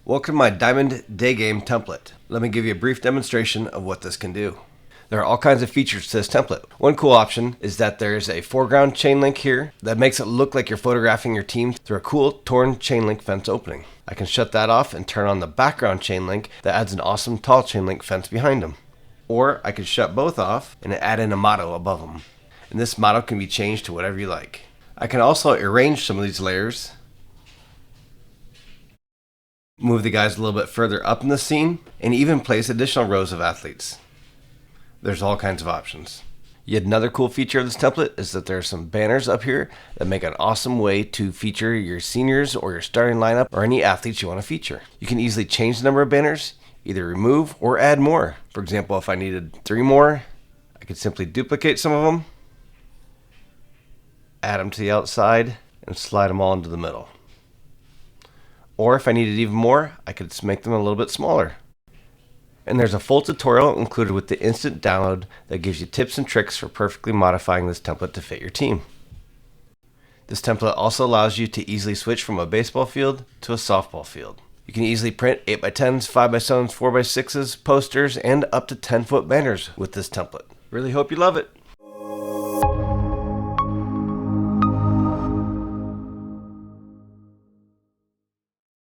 Welcome to my Diamond Day Game template. Let me give you a brief demonstration of what this can do. There are all kinds of features to this template. One cool option is that there's a foreground chain link here that makes it look like you're photographing your team through a cool torn chain link fence opening. I can shut that off and turn on the background chain link that adds an awesome tall chain link fence behind them. Or I could shut both off and add in a motto above them. And this motto can be changed to whatever you like. I can also arrange some of these layers, move the guys a little bit further up in the scene, and even place additional rows of athletes. There's all kinds of options. Yet another cool feature of this template is that there are some banners up here that make an awesome way to feature your seniors or your starting lineup or any athletes you want to feature. You can easily change the number of banners, either remove or add more. For example, if I needed 3 more, I could simply duplicate some of them, add them to the outside, and slide them all into the middle. Or if I needed even more, I could just make them a little bit smaller. And there's a full tutorial included with the instant download that gives you tips and tricks for perfectly modifying this template to fit your team. This template also allows you to easily switch from a baseball field to a softball field. You can easily print 8x10s, 5x7s, 4x6s, posters, and up to 10-foot banners with this template. Really hope you love it.